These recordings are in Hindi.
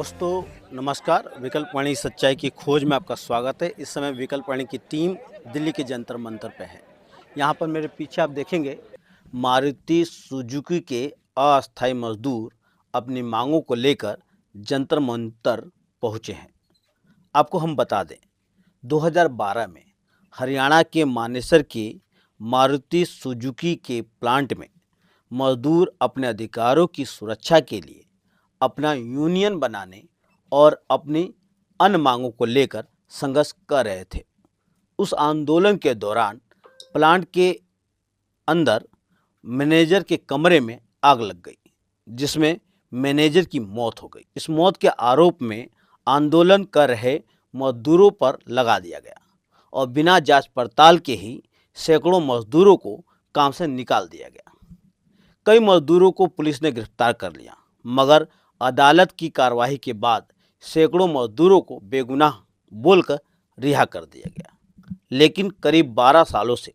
दोस्तों नमस्कार। विकल्प वाणी सच्चाई की खोज में आपका स्वागत है। इस समय विकल्प वाणी की टीम दिल्ली के जंतर मंतर पे है। यहाँ पर मेरे पीछे आप देखेंगे मारुति सुजुकी के अस्थायी मजदूर अपनी मांगों को लेकर जंतर मंतर पहुँचे हैं। आपको हम बता दें 2012 में हरियाणा के मानेसर के मारुति सुजुकी के प्लांट में मजदूर अपने अधिकारों की सुरक्षा के लिए अपना यूनियन बनाने और अपनी अन्य मांगों को लेकर संघर्ष कर रहे थे। उस आंदोलन के दौरान प्लांट के अंदर मैनेजर के कमरे में आग लग गई, जिसमें मैनेजर की मौत हो गई। इस मौत के आरोप में आंदोलन कर रहे मजदूरों पर लगा दिया गया और बिना जांच पड़ताल के ही सैकड़ों मजदूरों को काम से निकाल दिया गया। कई मजदूरों को पुलिस ने गिरफ्तार कर लिया, मगर अदालत की कार्रवाई के बाद सैकड़ों मजदूरों को बेगुनाह बोलकर रिहा कर दिया गया। लेकिन करीब 12 सालों से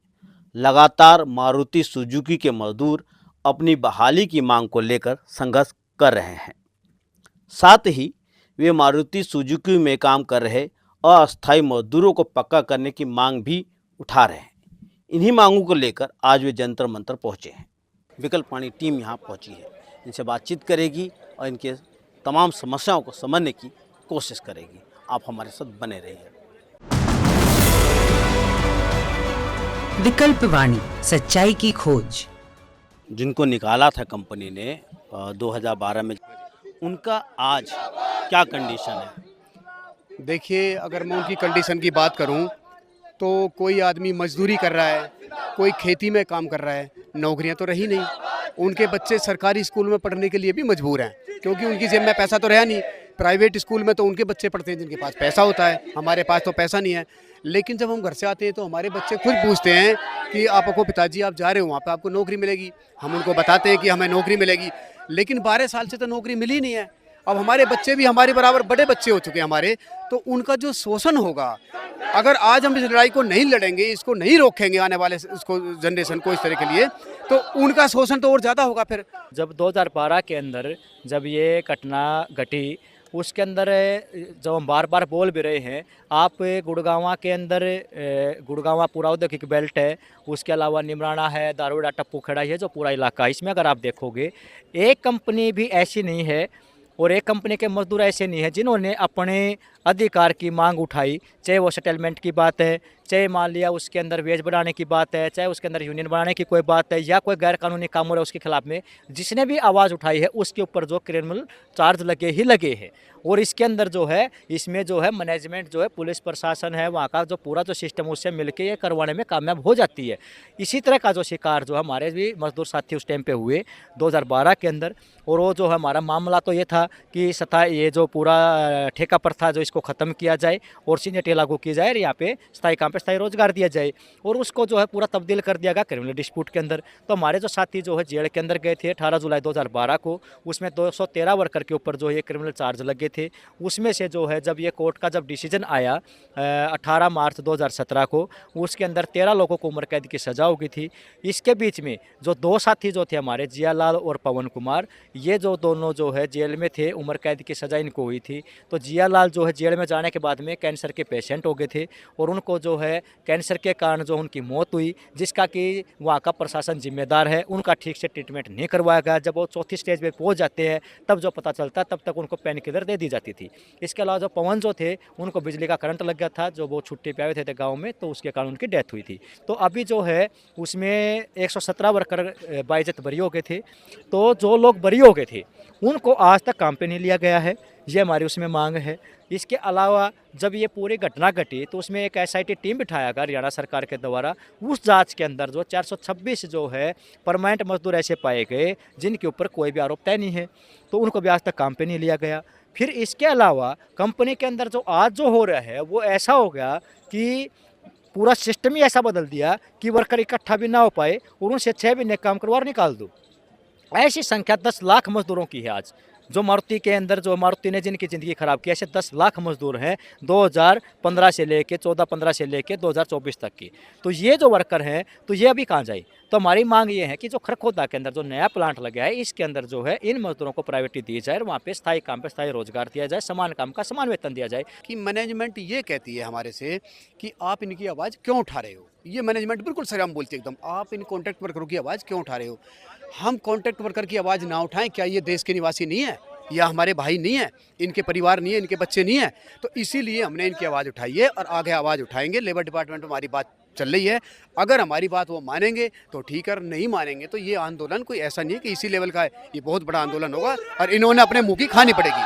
लगातार मारुति सुजुकी के मजदूर अपनी बहाली की मांग को लेकर संघर्ष कर रहे हैं। साथ ही वे मारुति सुजुकी में काम कर रहे अस्थायी मजदूरों को पक्का करने की मांग भी उठा रहे हैं। इन्हीं मांगों को लेकर आज वे जंतर मंतर पहुंचे हैं। विकल्प वाणी टीम यहाँ पहुंची है, इनसे बातचीत करेगी और इनके तमाम समस्याओं को समझने की कोशिश करेगी। आप हमारे साथ बने रहिए। विकल्प वाणी सच्चाई की खोज। जिनको निकाला था कंपनी ने 2012 में, उनका आज क्या कंडीशन है? देखिए, अगर मैं उनकी कंडीशन की बात करूं तो कोई आदमी मजदूरी कर रहा है, कोई खेती में काम कर रहा है, नौकरियां तो रही नहीं। उनके बच्चे सरकारी स्कूल में पढ़ने के लिए भी मजबूर हैं, क्योंकि उनकी जेब में पैसा तो रहा नहीं। प्राइवेट स्कूल में तो उनके बच्चे पढ़ते हैं जिनके पास पैसा होता है, हमारे पास तो पैसा नहीं है। लेकिन जब हम घर से आते हैं तो हमारे बच्चे खुद पूछते हैं कि आपको पिताजी आप जा रहे हो वहाँ पे आपको नौकरी मिलेगी। हम उनको बताते हैं कि हमें नौकरी मिलेगी, लेकिन 12 साल से तो नौकरी मिली नहीं है। अब हमारे बच्चे भी हमारे बराबर बड़े बच्चे हो चुके हैं हमारे, तो उनका जो शोषण होगा, अगर आज हम इस लड़ाई को नहीं लड़ेंगे, इसको नहीं रोकेंगे आने वाले इसको जनरेशन को इस तरह के लिए, तो उनका शोषण तो और ज़्यादा होगा। फिर जब 2012 के अंदर जब ये घटना घटी, उसके अंदर जब हम बार बार बोल भी रहे हैं, आप गुड़गांव के अंदर गुड़गांव पूरा औद्योगिक बेल्ट है, उसके अलावा निमराना है, दारोड़ा टप्पू खड़ा है, जो पूरा इलाका, इसमें अगर आप देखोगे एक कंपनी भी ऐसी नहीं है और एक कंपनी के मजदूर ऐसे नहीं है जिन्होंने अपने अधिकार की मांग उठाई। चाहे वो सेटलमेंट की बात है, चाहे मान लिया उसके अंदर वेज बढ़ाने की बात है, चाहे उसके अंदर यूनियन बढ़ाने की कोई बात है, या कोई गैर कानूनी काम हो रहा है उसके खिलाफ में, जिसने भी आवाज़ उठाई है उसके ऊपर जो क्रिमिनल चार्ज लगे ही लगे हैं। और इसके अंदर जो है, इसमें जो है मैनेजमेंट जो है, पुलिस प्रशासन है, वहाँ का जो पूरा जो सिस्टम उससे मिलके ये करवाने में कामयाब हो जाती है। इसी तरह का जो शिकार जो हमारे भी मजदूर साथी उस टाइम पे हुए 2012 के अंदर। और वो जो हमारा मामला तो ये था कि ये जो पूरा ठेका प्रथा जो इसको ख़त्म किया जाए और सीनियरिटी लागू की जाए और यहाँ पे स्थायी काम पे स्थायी रोजगार दिया जाए, और उसको जो है पूरा तब्दील कर दिया गया क्रिमिनल डिस्प्यूट के अंदर। तो हमारे जो साथी जो है जेल के अंदर गए थे 18 जुलाई 2012 को, उसमें 213 वर्कर के ऊपर जो ये क्रिमिनल चार्ज लगे थे। उसमें से जो है जब ये कोर्ट का जब डिसीजन आया 18 मार्च 2017 को, उसके अंदर 13 लोगों को उम्र कैद की सज़ा हो गई थी। इसके बीच में जो 2 साथी जो थे हमारे, जियालाल और पवन कुमार, ये जो दोनों जो है जेल में थे, उम्र कैद की सज़ा इनको हुई थी। तो जियालाल जो है जेल में जाने के बाद में कैंसर के पेशेंट हो गए थे और उनको जो है कैंसर के कारण जो उनकी मौत हुई, जिसका कि वहाँ का प्रशासन जिम्मेदार है। उनका ठीक से ट्रीटमेंट नहीं करवाया गया। जब वो चौथी स्टेज पे पहुँच जाते हैं तब जो पता चलता, तब तक उनको पेन किलर दे दी जाती थी। इसके अलावा जो पवन जो थे उनको बिजली का करंट लग गया था, जो वो छुट्टी पे आए थे गाँव में, तो उसके कारण उनकी डेथ हुई थी। तो अभी जो है उसमें 117 वर्कर बाइज्जत बरी हो गए थे। तो जो लोग बरी हो गए थे उनको आज तक काम पे नहीं लिया गया है, ये हमारी उसमें मांग है। इसके अलावा जब ये पूरी घटना घटी तो उसमें एक SIT टीम बिठाया गया हरियाणा सरकार के द्वारा। उस जांच के अंदर जो 426 जो है परमानेंट मजदूर ऐसे पाए गए जिनके ऊपर कोई भी आरोप तय नहीं है, तो उनको भी आज तक काम पे नहीं लिया गया। फिर इसके अलावा कंपनी के अंदर जो आज जो हो रहा है वो ऐसा हो गया कि पूरा सिस्टम ही ऐसा बदल दिया कि वर्कर इकट्ठा भी ना हो पाए और उनसे 6 महीने काम करवा और निकाल दो। ऐसी संख्या 10 लाख मजदूरों की है आज जो मारुति के अंदर जो मारुति ने जिनकी ज़िंदगी ख़राब की, ऐसे 10 लाख मजदूर हैं 2015 से लेके 14-15 से लेके 2024 तक की। तो ये जो वर्कर हैं तो ये अभी कहाँ जाए? तो हमारी मांग ये है कि जो खरखोदा के अंदर जो नया प्लांट लगा है इसके अंदर जो है इन मजदूरों को प्राइवेटी दी जाए और वहाँ पे स्थायी काम पे स्थायी रोजगार दिया जाए, समान काम का समान वेतन दिया जाए। कि मैनेजमेंट ये कहती है हमारे से कि आप इनकी आवाज़ क्यों उठा रहे हो। ये मैनेजमेंट बिल्कुल सरेआम बोलती है एकदम, आप इन कॉन्ट्रैक्ट वर्करों की आवाज़ क्यों उठा रहे हो। हम कॉन्ट्रैक्ट वर्कर की आवाज़ ना उठाएं, क्या ये देश के निवासी नहीं है या हमारे भाई नहीं है, इनके परिवार नहीं है, इनके बच्चे नहीं है। तो इसीलिए हमने इनकी आवाज़ उठाई है और आगे आवाज़ उठाएंगे। लेबर डिपार्टमेंट में हमारी बात चल रही है, अगर हमारी बात वो मानेंगे तो ठीक है, नहीं मानेंगे तो ये आंदोलन कोई ऐसा नहीं है कि इसी लेवल का है, ये बहुत बड़ा आंदोलन होगा और इन्होंने अपने मुंह की खानी पड़ेगी।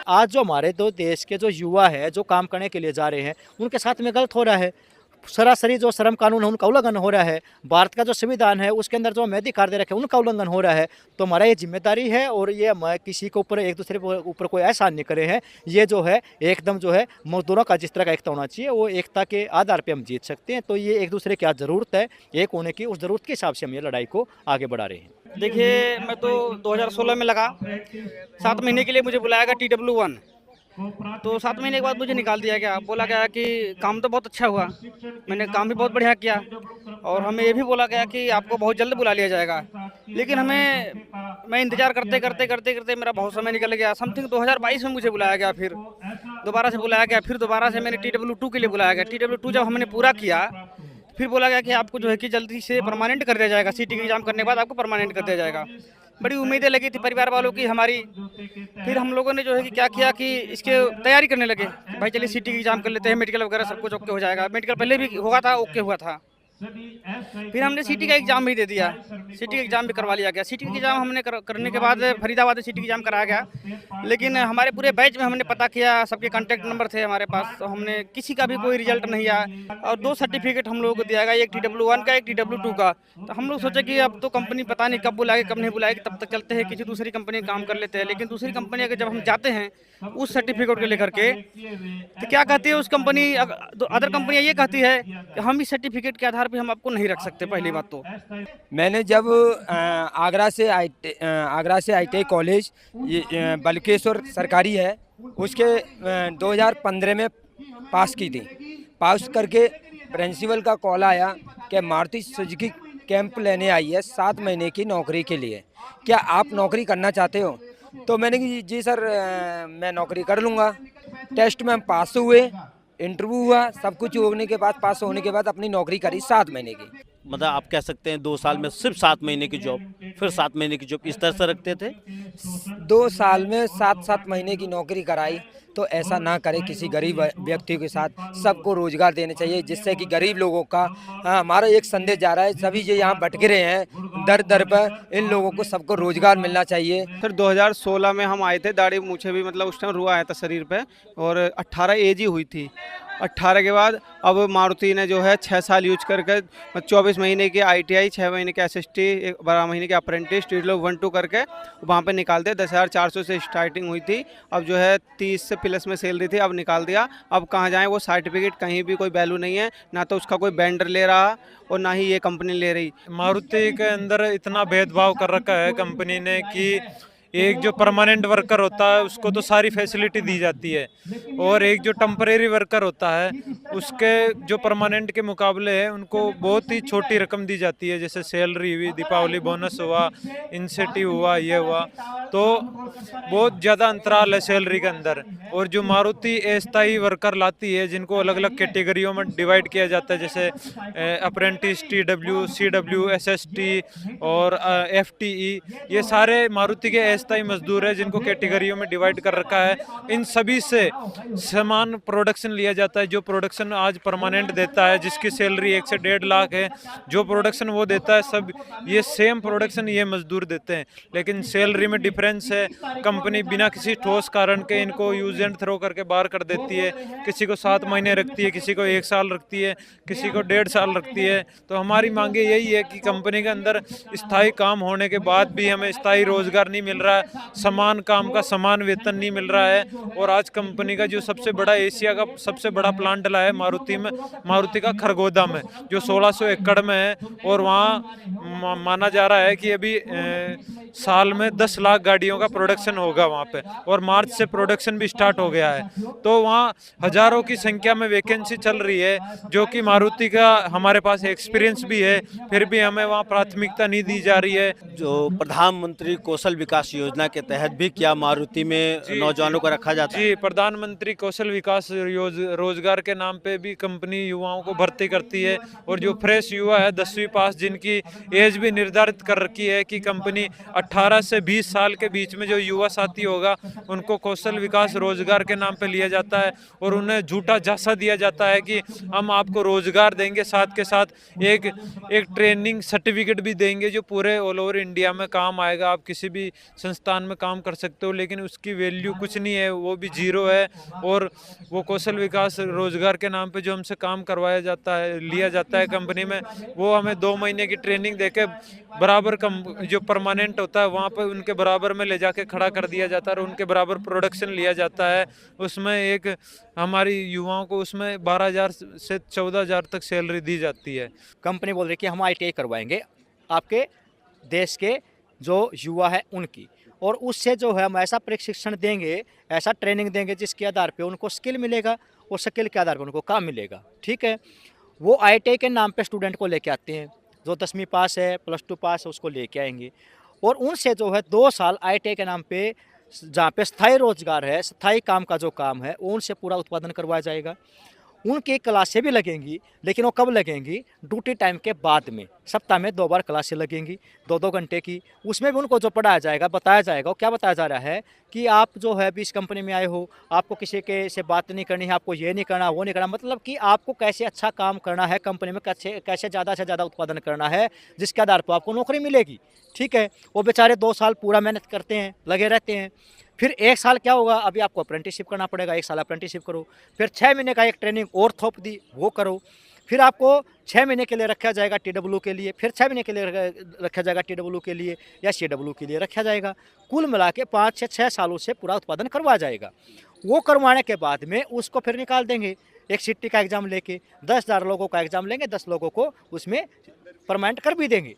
आज जो हमारे दो देश के जो युवा है जो काम करने के लिए जा रहे हैं उनके साथ में गलत हो रहा है। सरासरी जो श्रम कानून है उनका उल्लंघन हो रहा है। भारत का जो संविधान है उसके अंदर जो हमें अधिकार दे रखे हैं उनका उल्लंघन हो रहा है। तो हमारा ये जिम्मेदारी है और ये हम किसी के ऊपर एक दूसरे के ऊपर कोई एहसान नहीं करे हैं। ये जो है एकदम जो है मजदूरों का जिस तरह का एकता होना चाहिए वो एकता के आधार पर हम जीत सकते हैं। तो ये एक दूसरे की आज ज़रूरत है, एक होने की, उस ज़रूरत के हिसाब से हम ये लड़ाई को आगे बढ़ा रहे हैं। देखिए, मैं तो 2016 में लगा, 7 महीने के लिए मुझे बुलाया गया TW1। तो 7 महीने के बाद मुझे निकाल दिया गया। बोला गया कि काम तो बहुत अच्छा हुआ, मैंने काम भी बहुत बढ़िया किया और हमें ये भी बोला गया कि आपको बहुत जल्द बुला लिया जाएगा। लेकिन मैं इंतज़ार करते करते करते करते मेरा बहुत समय निकल गया। समथिंग 2022 में मुझे बुलाया गया, फिर दोबारा से बुलाया गया, फिर दोबारा से मैंने TW2 के लिए बुलाया गया। TW2 जब हमने पूरा किया फिर बोला गया कि आपको जो है कि जल्दी से परमानेंट कर दिया जाएगा, सीटी का एग्ज़ाम करने के बाद आपको परमानेंट कर दिया जाएगा। बड़ी उम्मीदें लगी थी परिवार वालों की हमारी। फिर हम लोगों ने जो है कि क्या किया कि इसके तैयारी करने लगे, भाई चलिए सीटी का एग्ज़ाम कर लेते हैं, मेडिकल वगैरह सब कुछ ओके हो जाएगा। मेडिकल पहले भी हुआ था, ओके हुआ था। फिर हमने सीटी का एग्ज़ाम भी दे दिया, सीटी का एग्ज़ाम भी करवा लिया गया। सीटी का एग्ज़ाम हमने करने के बाद फरीदाबाद में सीटी का एग्ज़ाम कराया गया। लेकिन हमारे पूरे बैच में हमने पता किया, सबके कॉन्टैक्ट नंबर थे हमारे पास, तो हमने किसी का भी कोई रिजल्ट नहीं आया। और 2 सर्टिफिकेट हम लोगों को दिया गया, एक TW1 का, एक TW2 का। तो हम लोग सोचे कि अब तो कंपनी पता नहीं कब बुलाएगी कब नहीं बुलाएगी, तब तक चलते हैं किसी दूसरी कंपनी काम कर लेते हैं। लेकिन दूसरी कंपनी अगर जब हम जाते हैं उस सर्टिफिकेट को लेकर के, तो क्या कहती है उस कंपनी, अदर कंपनियाँ ये कहती है कि हम इस सर्टिफिकेट के आधार पे हम आपको नहीं रख सकते। पहली बात तो मैंने जब आगरा से ITI कॉलेज बल्केश्वर सरकारी है उसके 2015 में पास की थी। पास करके प्रिंसिपल का कॉल आया कि मारुति सुजुकी कैंप लेने आई है 7 महीने की नौकरी के लिए, क्या आप नौकरी करना चाहते हो? तो मैंने कहा जी सर, मैं नौकरी कर लूँगा। टेस्ट में हम पास हुए, इंटरव्यू हुआ, सब कुछ होने के बाद, पास होने के बाद अपनी नौकरी करी 7 महीने की। मतलब आप कह सकते हैं 2 साल में सिर्फ 7 महीने की जॉब, फिर 7 महीने की जॉब, इस तरह से रखते थे। 2 साल में 7-7 महीने की नौकरी कराई। तो ऐसा ना करे किसी गरीब व्यक्ति के साथ, सबको रोजगार देने चाहिए जिससे कि गरीब लोगों का हमारा एक संदेश जा रहा है। सभी जो यहाँ भटक रहे हैं दर दर पर, इन लोगों को सबको रोजगार मिलना चाहिए। सर 2016 में हम आए थे, दाढ़ी मूछे भी मतलब उस टाइम रुआ आया था शरीर पे और 18 एज ही हुई थी। 18 के बाद अब मारुति ने जो है 6 साल यूज करके 24 महीने की ITI, 6 महीने के SST, 12 महीने के अप्रेंटिस, TW1-2 करके वहाँ पे निकाल दिया। 10,400 से स्टार्टिंग हुई थी, अब जो है 30 से प्लस में सैलरी थी, अब निकाल दिया। अब कहाँ जाएँ, वो सर्टिफिकेट कहीं भी कोई वैल्यू नहीं है, ना तो उसका कोई वेंडर ले रहा और ना ही ये कंपनी ले रही। मारुति के अंदर इतना भेदभाव कर रखा है कंपनी ने कि एक जो परमानेंट वर्कर होता है उसको तो सारी फैसिलिटी दी जाती है और एक जो टेम्परेरी वर्कर होता है उसके जो परमानेंट के मुकाबले है उनको बहुत ही छोटी रकम दी जाती है। जैसे सैलरी हुई, दीपावली बोनस हुआ, इंसेंटिव हुआ, ये हुआ, तो बहुत ज़्यादा अंतराल है सैलरी के अंदर। और जो मारुति अस्थायी वर्कर लाती है जिनको अलग अलग कैटेगरियों में डिवाइड किया जाता है, जैसे अप्रेंटिस, TW, CW, SST और FTE, ये सारे मारुति के अस्थायी मजदूर है जिनको कैटेगरियों में डिवाइड कर रखा है। इन सभी से समान प्रोडक्शन लिया जाता है। जो प्रोडक्शन आज परमानेंट देता है, जिसकी सैलरी 1 से 1.5 लाख है, जो प्रोडक्शन वो देता है, सब ये सेम प्रोडक्शन ये मजदूर देते हैं, लेकिन सैलरी में डिफरेंस है। कंपनी बिना किसी ठोस कारण के इनको यूज एंड थ्रो करके बाहर कर देती है। किसी को 7 महीने रखती है, किसी को 1 साल रखती है, किसी को 1.5 साल रखती है। तो हमारी मांगे यही है कि कंपनी के अंदर स्थायी काम होने के बाद भी हमें स्थायी रोजगार नहीं मिल रहा है, समान काम का समान वेतन नहीं मिल रहा है। और आज कंपनी का जो सबसे बड़ा, एशिया का सबसे बड़ा प्लांट डला है मारुति में, मारुति का खरगोदा में, जो 1600 एकड़ में है, और वहाँ माना जा रहा है कि अभी साल में 10 लाख गाड़ियों का प्रोडक्शन होगा वहाँ पे, और मार्च से प्रोडक्शन भी स्टार्ट हो गया है। तो वहाँ हजारों की संख्या में वैकेंसी चल रही है, जो कि मारुति का हमारे पास एक्सपीरियंस भी है, फिर भी हमें वहाँ प्राथमिकता नहीं दी जा रही है। जो प्रधानमंत्री कौशल विकास योजना के तहत भी क्या मारुति में नौजवानों को रखा जाता है? जी, प्रधानमंत्री कौशल विकास रोजगार के नाम पे भी कंपनी युवाओं को भर्ती करती है, और जो फ्रेश युवा है 10वीं पास, जिनकी एज भी निर्धारित कर रखी है कि कंपनी 18 से 20 साल के बीच में जो युवा साथी होगा उनको कौशल विकास रोजगार के नाम पे लिया जाता है, और उन्हें झूठा झांसा दिया जाता है कि हम आपको रोजगार देंगे, साथ के साथ एक ट्रेनिंग सर्टिफिकेट भी देंगे जो पूरे ऑल ओवर इंडिया में काम आएगा, आप किसी भी संस्थान में काम कर सकते हो। लेकिन उसकी वैल्यू कुछ नहीं है, वो भी जीरो है। और वो कौशल विकास रोजगार के नाम पे जो हमसे काम करवाया जाता है, लिया जाता है कंपनी में, वो हमें 2 महीने की ट्रेनिंग देके बराबर कम जो परमानेंट होता है वहाँ पे उनके बराबर में ले जाके खड़ा कर दिया जाता है, और उनके बराबर प्रोडक्शन लिया जाता है। उसमें एक हमारी युवाओं को उसमें 12,000 से 14,000 तक सैलरी दी जाती है। कंपनी बोल रही है कि हम ITI करवाएंगे आपके देश के जो युवा है उनकी, और उससे जो है हम ऐसा प्रशिक्षण देंगे, ऐसा ट्रेनिंग देंगे जिसके आधार पे उनको स्किल मिलेगा, और स्किल के आधार पे उनको काम मिलेगा। ठीक है, वो ITI के नाम पे स्टूडेंट को लेके आते हैं, जो 10वीं पास है, +2 पास है, उसको लेके आएंगे, और उनसे जो है 2 साल ITI के नाम पे जहाँ पे स्थायी रोजगार है, स्थायी काम का जो काम है, उनसे पूरा उत्पादन करवाया जाएगा। उनकी क्लासें भी लगेंगी, लेकिन वो कब लगेंगी? ड्यूटी टाइम के बाद में। सप्ताह में 2 बार क्लासें लगेंगी, 2-2 घंटे की। उसमें भी उनको जो पढ़ाया जाएगा, बताया जाएगा, वो क्या बताया जा रहा है कि आप जो है अभी इस कंपनी में आए हो, आपको किसी के से बात नहीं करनी है, आपको ये नहीं करना, वो नहीं करना, मतलब कि आपको कैसे अच्छा काम करना है कंपनी में, कैसे ज़्यादा से ज़्यादा उत्पादन करना है, जिसके आधार पर आपको नौकरी मिलेगी। ठीक है, वो बेचारे 2 साल पूरा मेहनत करते हैं, लगे रहते हैं। फिर 1 साल क्या होगा, अभी आपको अप्रेंटिसशिप करना पड़ेगा, 1 साल अप्रेंटिसशिप करो, फिर 6 महीने का एक ट्रेनिंग और थोप दी, वो करो, फिर आपको 6 महीने के लिए रखा जाएगा TW के लिए, फिर 6 महीने के लिए रखा जाएगा TW के लिए या CW के लिए रखा जाएगा। कुल मिला के 5 से 6 सालों से पूरा उत्पादन करवाया जाएगा। वो करवाने के बाद में उसको फिर निकाल देंगे एक सिटी का एग्ज़ाम लेके, 10,000 लोगों का एग्ज़ाम लेंगे, 10 लोगों को उसमें परमानेंट कर भी देंगे।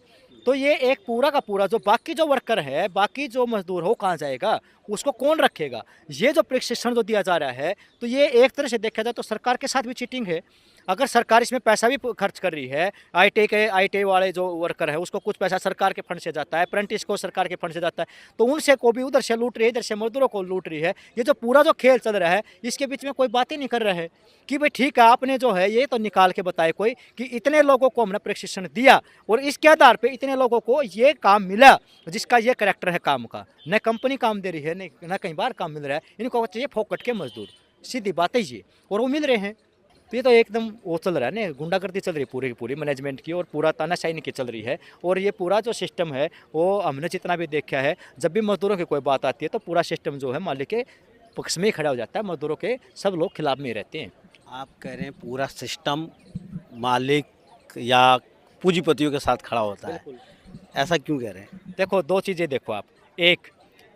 तो ये एक पूरा का पूरा जो बाकी जो वर्कर है, बाकी जो मजदूर हो, कहाँ जाएगा, उसको कौन रखेगा? ये जो प्रशिक्षण जो दिया जा रहा है, तो ये एक तरह से देखा जाए तो सरकार के साथ भी चीटिंग है। अगर सरकार इसमें पैसा भी खर्च कर रही है, ITI वाले जो वर्कर है उसको कुछ पैसा सरकार के फंड से जाता है, अप्रेंटिस को सरकार के फंड से जाता है, तो उनसे को भी उधर से लूट रही है, इधर से मजदूरों को लूट रही है। ये जो पूरा जो खेल चल रहा है, इसके बीच में कोई बात ही नहीं कर रहा है कि भाई ठीक है, आपने जो है ये तो निकाल के बताए कोई कि इतने लोगों को हमने प्रशिक्षण दिया और इसके आधार पर इतने लोगों को ये काम मिला जिसका ये करैक्टर है काम का। न कंपनी काम दे रही है, न कहीं बाहर काम मिल रहा है, इनको चाहिए फोकट के मजदूर, सीधी बात है ये, और वो मिल रहे हैं। तो ये तो एकदम वो चल रहा है ना, गुंडागर्दी चल रही है पूरी की पूरी मैनेजमेंट की, और पूरा तानाशाही की चल रही है। और ये पूरा जो सिस्टम है वो हमने जितना भी देखा है, जब भी मजदूरों की कोई बात आती है तो पूरा सिस्टम जो है मालिक के पक्ष में ही खड़ा हो जाता है, मजदूरों के सब लोग खिलाफ में ही रहते हैं। आप कह रहे हैं पूरा सिस्टम मालिक या पूंजीपतियों के साथ खड़ा होता है, ऐसा क्यों कह रहे हैं? देखो, 2 चीज़ें देखो आप। एक,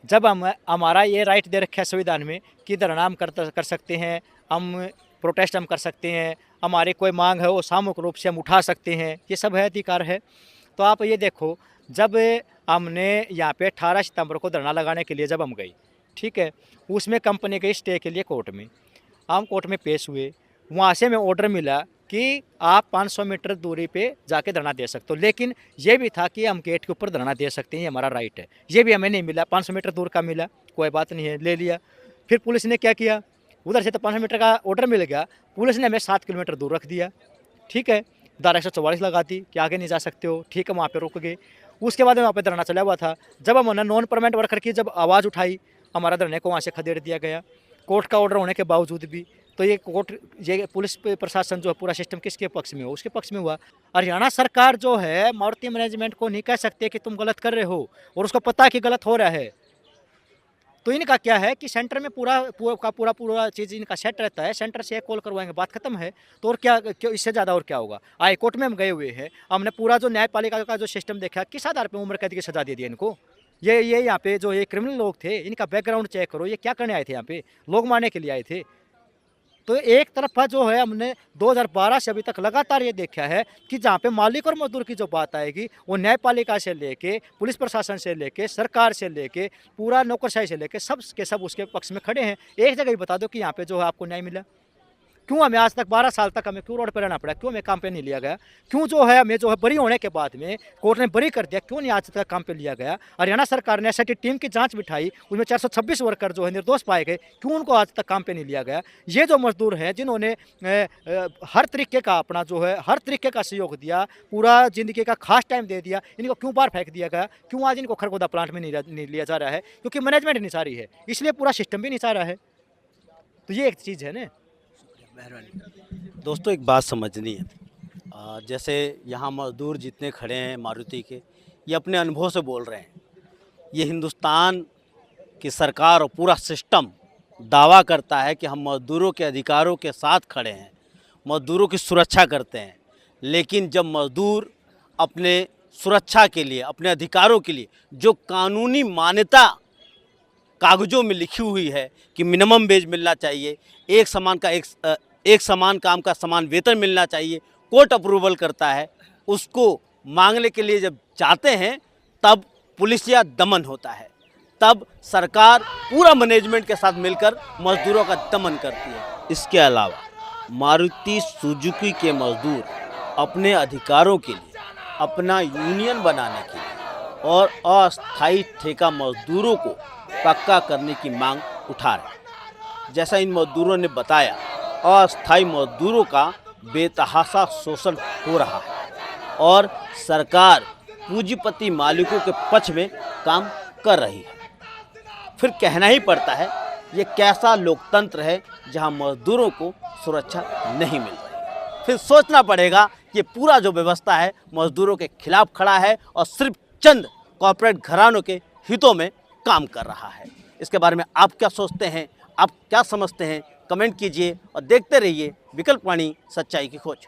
जब हमारा ये राइट दे रखा है संविधान में कि धरना हम कर सकते हैं, हम प्रोटेस्ट हम कर सकते हैं, हमारी कोई मांग है वो सामूहिक रूप से हम उठा सकते हैं, ये सब है, अधिकार है। तो आप ये देखो, जब हमने यहाँ पे 18 सितंबर को धरना लगाने के लिए जब हम गए, ठीक है, उसमें कंपनी गई स्टे के लिए कोर्ट में, हम कोर्ट में पेश हुए, वहाँ से हमें ऑर्डर मिला कि आप 500 मीटर दूरी पे जाके धरना दे सकते हो, लेकिन ये भी था कि हम गेट के ऊपर धरना दे सकते हैं, ये हमारा राइट है। ये भी हमें नहीं मिला, 500 मीटर दूर का मिला, कोई बात नहीं है, ले लिया। फिर पुलिस ने क्या किया, उधर से तो 500 मीटर का ऑर्डर मिल गया, पुलिस ने हमें 7 किलोमीटर दूर रख दिया। ठीक है, धारा 144 लगा दी कि आगे नहीं जा सकते हो। ठीक है, वहाँ पे रुक गए। उसके बाद में वहाँ पे धरना चला हुआ था। जब हमने नॉन परमानेंट वर्कर की जब आवाज़ उठाई, हमारा धरने को वहाँ से खदेड़ दिया गया, कोर्ट का ऑर्डर होने के बावजूद भी। तो ये पुलिस प्रशासन जो है पूरा सिस्टम किसके पक्ष में हो? उसके पक्ष में हुआ। हरियाणा सरकार जो है मारुति मैनेजमेंट को नहीं कह सकते कि तुम गलत कर रहे हो, और उसको पता है कि गलत हो रहा है। तो इनका क्या है कि सेंटर में पूरा चीज़ इनका सेट रहता है, सेंटर से कॉल करवाएंगे, बात खत्म है। तो और क्या, इससे ज़्यादा और क्या होगा? हाई कोर्ट में हम गए हुए हैं, हमने पूरा जो न्यायपालिका का जो सिस्टम देखा, किस आधार पे उम्र कैद की सजा दे दी इनको। ये यहाँ पे जो ये क्रिमिनल लोग थे, इनका बैकग्राउंड चेक करो, ये क्या करने आए थे यहाँ पे? लोग मारने के लिए आए थे। तो एक तरफा जो है हमने 2012 से अभी तक लगातार ये देखा है कि जहाँ पे मालिक और मजदूर की जो बात आएगी वो न्यायपालिका से लेके पुलिस प्रशासन से लेके सरकार से लेके पूरा नौकरशाही से लेके सब के सब उसके पक्ष में खड़े हैं। एक जगह ही बता दो कि यहाँ पे जो है आपको न्याय मिला, क्यों हमें आज तक 12 साल तक हमें क्यों रोड पर रहना पड़ा, क्यों हमें काम पे नहीं लिया गया, क्यों जो है हमें जो है बरी होने के बाद में कोर्ट ने बरी कर दिया, क्यों नहीं आज तक काम पे लिया गया। हरियाणा सरकार ने एसआईटी टीम की जांच बिठाई, उसमें 426 वर्कर जो है निर्दोष पाए गए, क्यों उनको आज तक काम पे नहीं लिया गया। ये जो मजदूर हैं जिन्होंने हर तरीके का अपना जो है हर तरीके का सहयोग दिया, पूरा ज़िंदगी का खास टाइम दे दिया, इनको क्यों बाहर फेंक दिया गया, क्यों आज इनको खरगोदा प्लांट में नहीं लिया जा रहा है, क्योंकि मैनेजमेंट नहीं चाह रही है, इसलिए पूरा सिस्टम भी नहीं चाह रहा है। तो ये एक चीज़ है ना। दोस्तों एक बात समझनी है, जैसे यहाँ मजदूर जितने खड़े हैं मारुति के, ये अपने अनुभव से बोल रहे हैं। ये हिंदुस्तान की सरकार और पूरा सिस्टम दावा करता है कि हम मजदूरों के अधिकारों के साथ खड़े हैं, मजदूरों की सुरक्षा करते हैं, लेकिन जब मजदूर अपने सुरक्षा के लिए, अपने अधिकारों के लिए जो कानूनी मान्यता कागज़ों में लिखी हुई है कि मिनिमम वेज मिलना चाहिए, एक समान काम का समान वेतन मिलना चाहिए, कोर्ट अप्रूवल करता है, उसको मांगने के लिए जब जाते हैं तब पुलिसिया दमन होता है, तब सरकार पूरा मैनेजमेंट के साथ मिलकर मजदूरों का दमन करती है। इसके अलावा मारुति सुजुकी के मजदूर अपने अधिकारों के लिए, अपना यूनियन बनाने के लिए और अस्थायी ठेका मजदूरों को पक्का करने की मांग उठा रहे हैं। जैसा इन मजदूरों ने बताया, अस्थायी मजदूरों का बेतहाशा शोषण हो रहा है और सरकार पूंजीपति मालिकों के पक्ष में काम कर रही है। फिर कहना ही पड़ता है ये कैसा लोकतंत्र है जहां मजदूरों को सुरक्षा नहीं मिल रही। फिर सोचना पड़ेगा कि पूरा जो व्यवस्था है मजदूरों के खिलाफ खड़ा है और सिर्फ चंद कॉर्पोरेट घरानों के हितों में काम कर रहा है। इसके बारे में आप क्या सोचते हैं, आप क्या समझते हैं, कमेंट कीजिए और देखते रहिए विकल्प वाणी, सच्चाई की खोज।